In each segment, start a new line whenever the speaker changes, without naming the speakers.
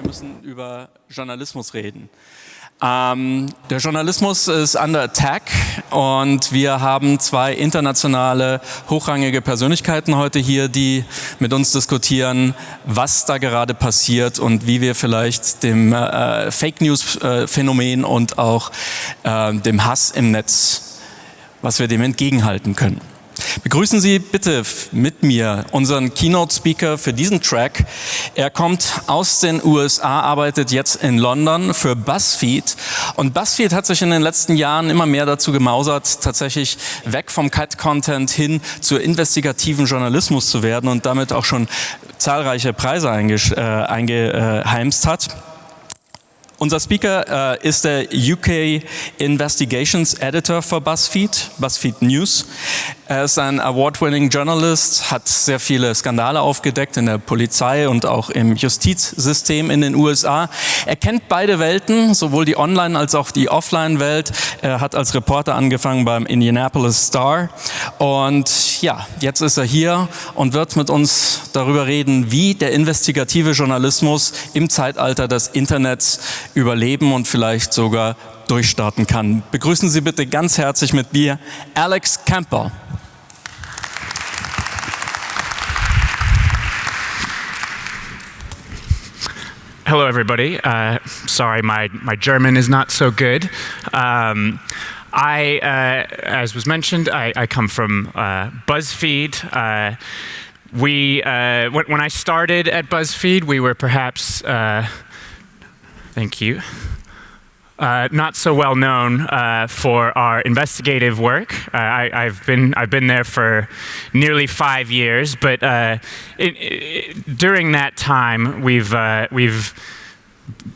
müssen über Journalismus reden. Der Journalismus ist under attack und wir haben zwei internationale, hochrangige Persönlichkeiten heute hier, die mit uns diskutieren, was da gerade passiert und wie wir vielleicht dem Fake News Phänomen und auch dem Hass im Netz, was wir dem entgegenhalten können. Begrüßen Sie bitte mit mir unseren Keynote-Speaker für diesen Track. Er kommt aus den USA, arbeitet jetzt in London für BuzzFeed. Und BuzzFeed hat sich in den letzten Jahren immer mehr dazu gemausert, tatsächlich weg vom Cat-Content hin zu investigativen Journalismus zu werden und damit auch schon zahlreiche Preise eingeheimst hat. Unser Speaker ist der UK Investigations Editor für BuzzFeed, BuzzFeed News. Er ist ein Award-winning Journalist, hat sehr viele Skandale aufgedeckt in der Polizei und auch im Justizsystem in den USA. Er kennt beide Welten, sowohl die Online- als auch die Offline-Welt. Er hat als Reporter angefangen beim Indianapolis Star. Und ja, jetzt ist er hier und wird mit uns darüber reden, wie der investigative Journalismus im Zeitalter des Internets überleben und vielleicht sogar durchstarten kann. Begrüßen Sie bitte ganz herzlich mit mir Alex Campbell.
Hello, everybody. Sorry, my German is not so good. As was mentioned, I come from BuzzFeed. When I started at BuzzFeed, we were perhaps, thank you, not so well known for our investigative work. I've been there for nearly 5 years, but during that time, we've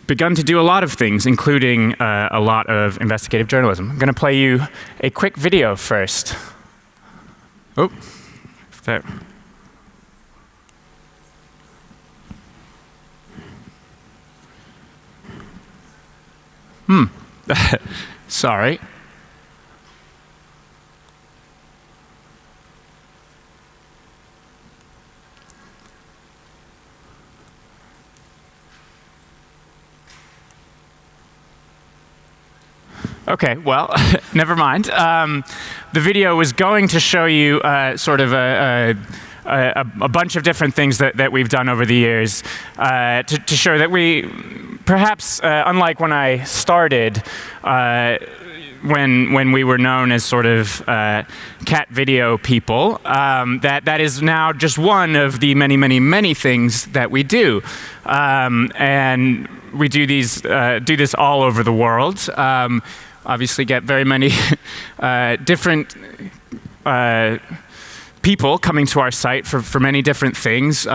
begun to do a lot of things, including a lot of investigative journalism. I'm going to play you a quick video first. Oh, there. Sorry. Okay, well, never mind. The video was going to show you sort of a bunch of different things that we've done over the years to show that we, perhaps unlike when I started, when we were known as sort of cat video people, that is now just one of the many things that we do, and we do this all over the world. Obviously, get very many different people coming to our site for many different things.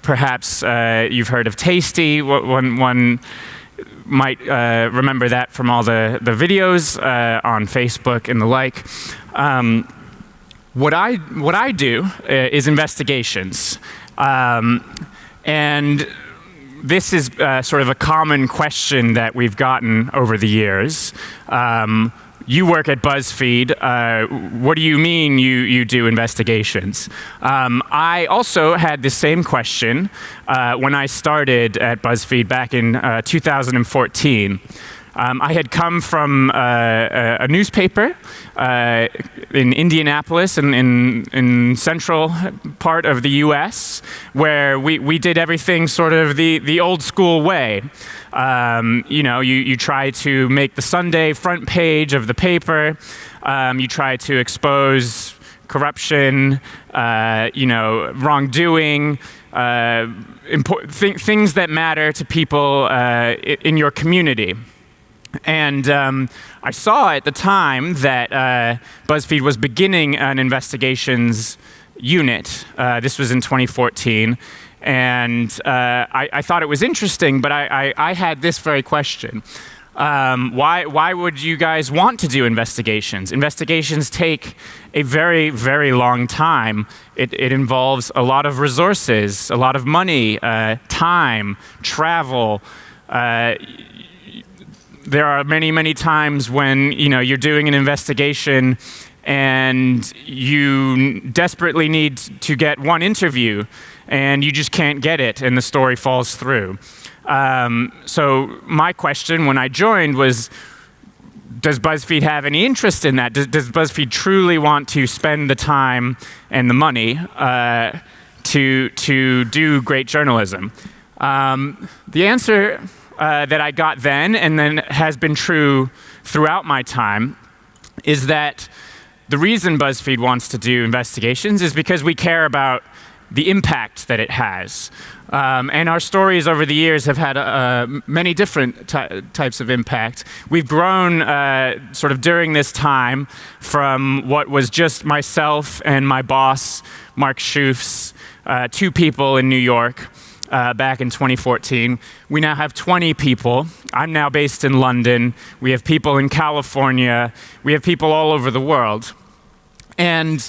Perhaps you've heard of Tasty. One might remember that from all the videos on Facebook and the like. What I do is investigations, and this is sort of a common question that we've gotten over the years. You work at BuzzFeed. What do you mean you do investigations? I also had the same question when I started at BuzzFeed back in 2014. I had come from a newspaper in Indianapolis, in central part of the U.S., where we did everything sort of the old school way. You know, you try to make the Sunday front page of the paper. You try to expose corruption, you know, wrongdoing, things that matter to people in your community. And I saw at the time that BuzzFeed was beginning an investigations unit. This was in 2014. And I thought it was interesting, but I had this very question. Why would you guys want to do investigations? Investigations take a very long time. It involves a lot of resources, a lot of money, time, travel. There are many times when you're doing an investigation and you desperately need to get one interview and you just can't get it and the story falls through. So my question when I joined was, does BuzzFeed have any interest in that? Does BuzzFeed truly want to spend the time and the money to do great journalism? The answer that I got then, and then has been true throughout my time, is that the reason BuzzFeed wants to do investigations is because we care about the impact that it has. And our stories over the years have had many different types of impact. We've grown sort of during this time from what was just myself and my boss, Mark Schoofs, 2 people in New York back in 2014. We now have 20 people. I'm now based in London. We have people in California. We have people all over the world. And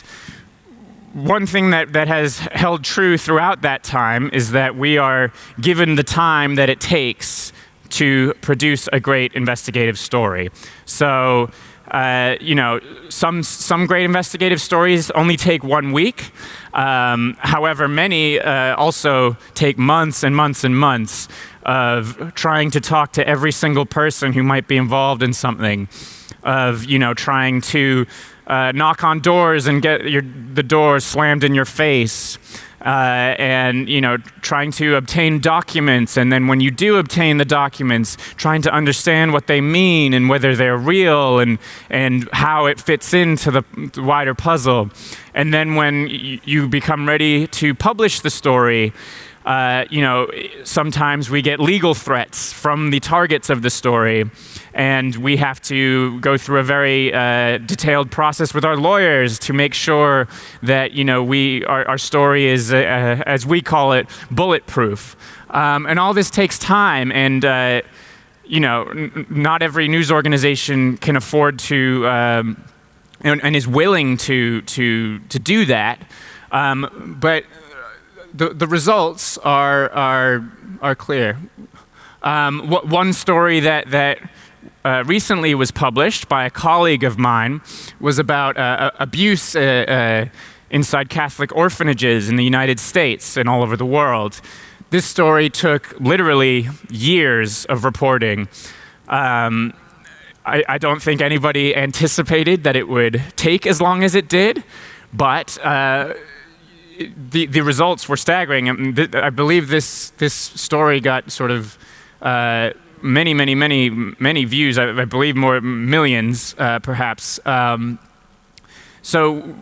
one thing that has held true throughout that time is that we are given the time that it takes to produce a great investigative story. So, some great investigative stories only take 1 week. However, many also take months and months and months of trying to talk to every single person who might be involved in something, of trying to knock on doors and get the doors slammed in your face, and trying to obtain documents, and then when you do obtain the documents, trying to understand what they mean and whether they're real and how it fits into the wider puzzle. And then when you become ready to publish the story, sometimes we get legal threats from the targets of the story, and we have to go through a very detailed process with our lawyers to make sure that our story is, as we call it, bulletproof. And all this takes time, and not every news organization can afford to and is willing to do that. But the results are clear. One story that recently was published by a colleague of mine was about abuse inside Catholic orphanages in the United States and all over the world. This story took literally years of reporting. I don't think anybody anticipated that it would take as long as it did, but the results were staggering. I believe this story got sort of many views. I believe more millions, perhaps. So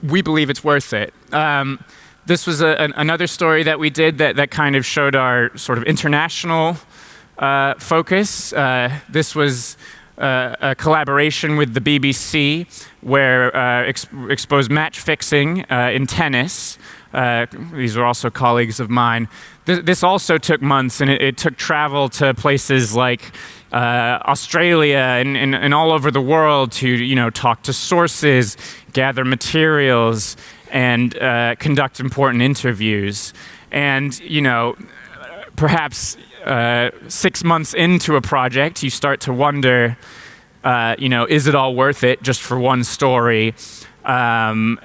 we believe it's worth it. This was another story that we did that kind of showed our sort of international focus. This was a collaboration with the BBC where exposed match fixing in tennis. These are also colleagues of mine. This also took months, and it took travel to places like Australia and all over the world to talk to sources, gather materials, and conduct important interviews. And perhaps 6 months into a project, you start to wonder, is it all worth it just for one story? And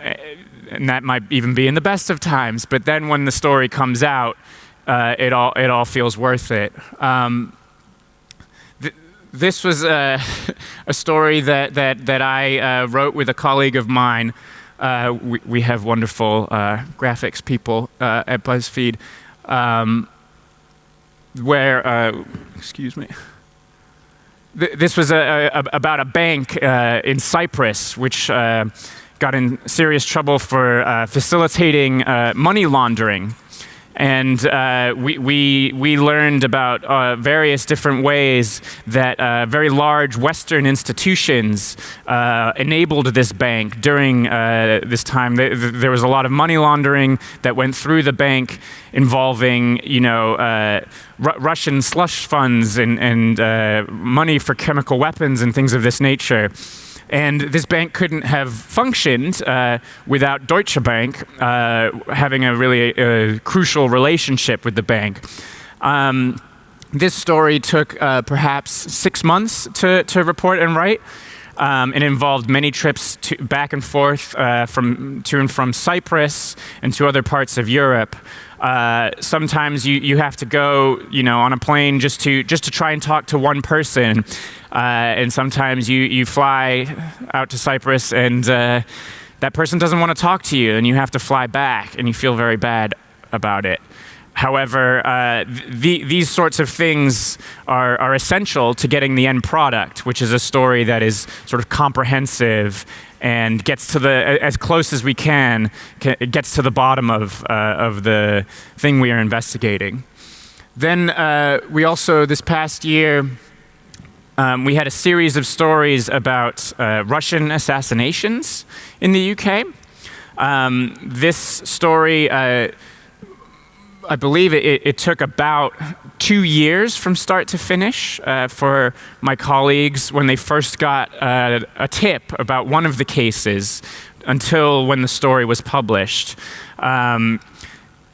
that might even be in the best of times. But then when the story comes out, it all feels worth it. This was a story that I wrote with a colleague of mine. We have wonderful graphics people at BuzzFeed. Excuse me. This was about a bank in Cyprus, which got in serious trouble for facilitating money laundering. And we learned about various different ways that very large Western institutions enabled this bank during this time. There was a lot of money laundering that went through the bank involving, Russian slush funds and money for chemical weapons and things of this nature. And this bank couldn't have functioned without Deutsche Bank having a really crucial relationship with the bank. This story took perhaps 6 months to report and write. It involved many trips back and forth to and from Cyprus and to other parts of Europe. Sometimes you have to go, on a plane just to try and talk to one person, and sometimes you fly out to Cyprus and that person doesn't want to talk to you, and you have to fly back, and you feel very bad about it. However, these sorts of things are essential to getting the end product, which is a story that is sort of comprehensive and gets to as close as we can, it gets to the bottom of the thing we are investigating. Then we also, this past year, we had a series of stories about Russian assassinations in the UK. This story, I believe it took about 2 years from start to finish for my colleagues when they first got a tip about one of the cases until when the story was published.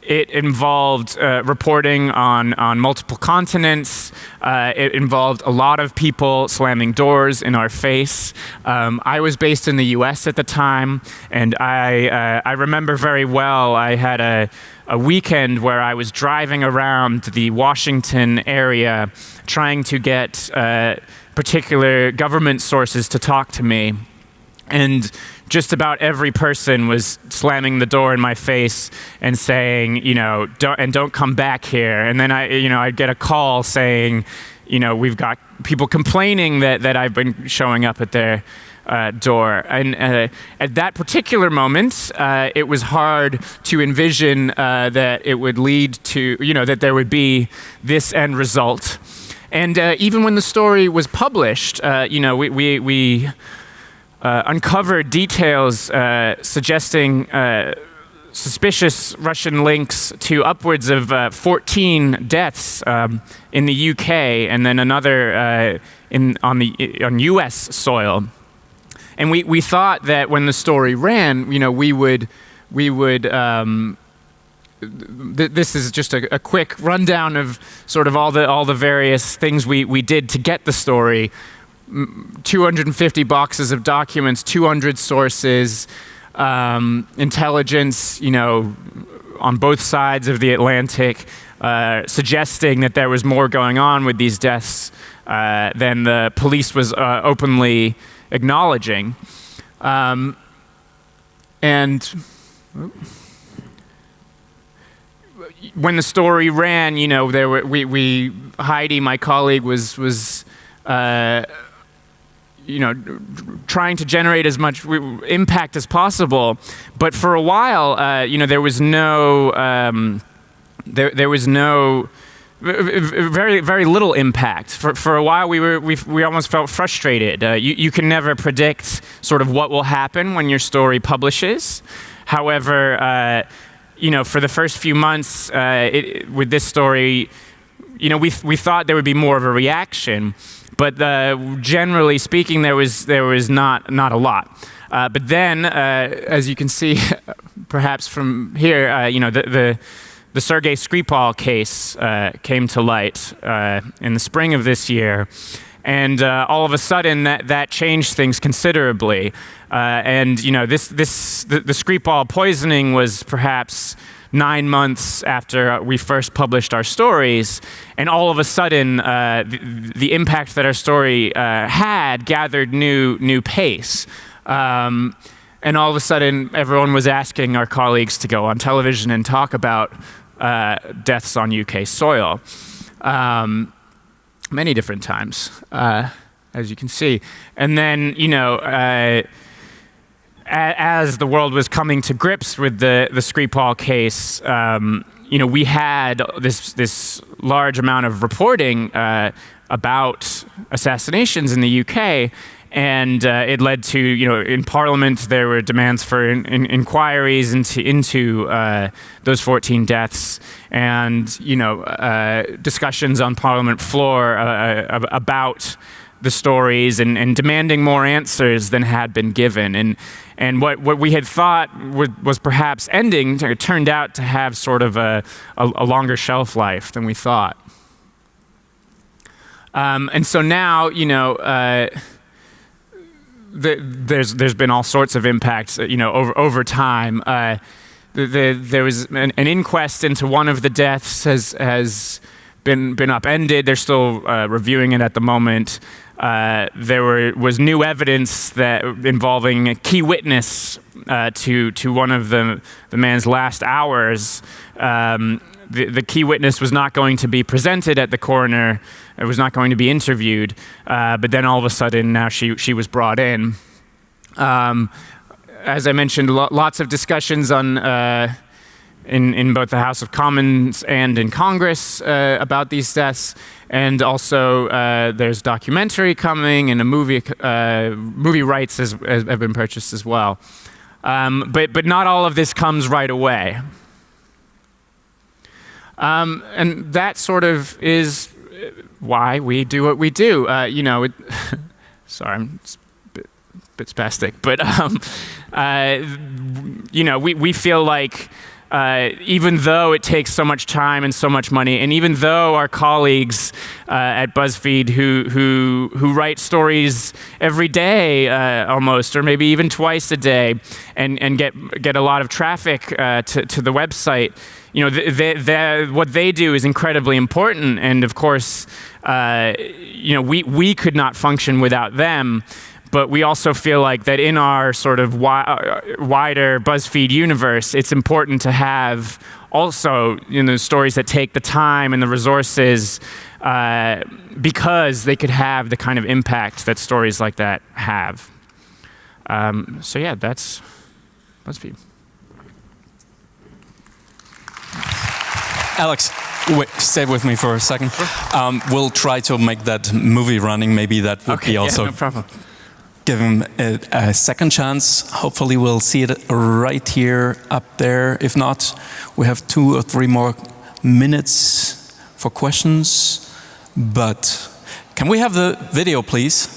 It involved reporting on multiple continents. It involved a lot of people slamming doors in our face. I was based in the US at the time, and I remember very well I had a weekend where I was driving around the Washington area trying to get particular government sources to talk to me. And just about every person was slamming the door in my face and saying, don't come back here. And then I'd get a call saying, we've got people complaining that I've been showing up at their door. And at that particular moment, it was hard to envision that it would lead to, that there would be this end result. And even when the story was published, we uncovered details suggesting suspicious Russian links to upwards of 14 deaths in the UK, and then another on US soil. And we thought that when the story ran, we would. This is just a quick rundown of sort of all the various things we did to get the story. 250 boxes of documents, 200 sources, intelligence, on both sides of the Atlantic, suggesting that there was more going on with these deaths than the police was openly acknowledging. And when the story ran, there were Heidi, my colleague, was trying to generate as much impact as possible, but for a while, there was no very, very little impact. For a while, we almost felt frustrated. You can never predict sort of what will happen when your story publishes. However, for the first few months with this story, we thought there would be more of a reaction, but generally speaking, there was not a lot. But then, as you can see, perhaps from here, the Sergei Skripal case came to light in the spring of this year, and all of a sudden that changed things considerably. And the Skripal poisoning was perhaps 9 months after we first published our stories, and all of a sudden the impact that our story had gathered new pace. And all of a sudden, everyone was asking our colleagues to go on television and talk about deaths on UK soil, many different times, as you can see. And then, as the world was coming to grips with the Skripal case, we had this large amount of reporting about assassinations in the UK. And it led to, in Parliament, there were demands for inquiries into those 14 deaths, and discussions on Parliament floor about the stories and demanding more answers than had been given. And what we had thought was perhaps ending turned out to have sort of a longer shelf life than we thought. And so now, there's been all sorts of impacts, over time. There was an inquest into one of the deaths has been upended. They're still reviewing it at the moment. There was new evidence that involving a key witness to one of the man's last hours. The key witness was not going to be presented at the coroner. It was not going to be interviewed. But then all of a sudden, now she was brought in. As I mentioned, lots of discussions on in both the House of Commons and in Congress about these deaths, and also there's documentary coming, and a movie rights have been purchased as well. But not all of this comes right away. And that sort of is why we do what we do. Sorry, I'm a bit spastic, but we feel like even though it takes so much time and so much money, and even though our colleagues at BuzzFeed who write stories every day almost, or maybe even twice a day, and get a lot of traffic to the website, what they do is incredibly important, and of course, we could not function without them. But we also feel like that in our sort of wider BuzzFeed universe, it's important to have also stories that take the time and the resources because they could have the kind of impact that stories like that have. So yeah, that's BuzzFeed.
Alex, wait, stay with me for a second. We'll try to make that movie running. Maybe that would be also.
Yeah, no problem.
Give him a second chance. Hopefully we'll see it right here up there. If not, we have 2 or 3 more minutes for questions. But can we have the video, please?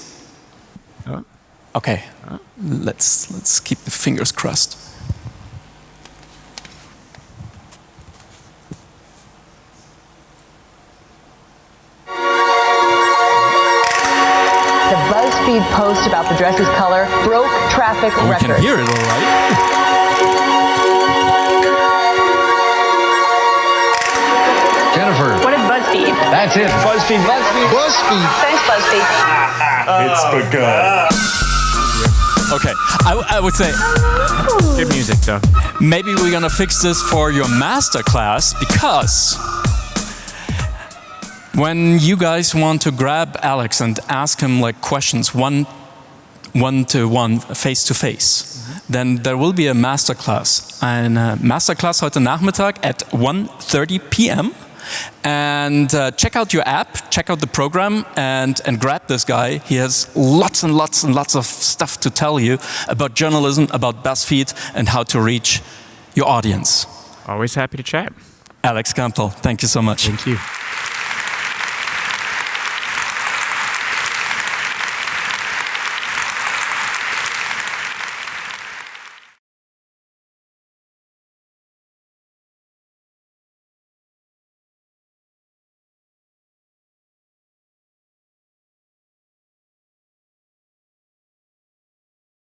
Okay, let's keep the fingers crossed.
BuzzFeed post about the dress's color broke traffic records.
We can hear it all right.
Jennifer.
What is BuzzFeed?
That's it. BuzzFeed.
Thanks, BuzzFeed.
It's begun.
Okay, I would say
Good music, though.
maybe we're gonna fix this for your master class, because when you guys want to grab Alex and ask him like questions one-to-one, face-to-face, then there will be a masterclass. Eine Masterclass heute Nachmittag at 1:30 p.m. And check out your app, check out the program, and grab this guy. He has lots and lots and lots of stuff to tell you about journalism, about BuzzFeed, and how to reach your audience.
Always happy to chat.
Alex Campbell, thank you so much.
Thank you.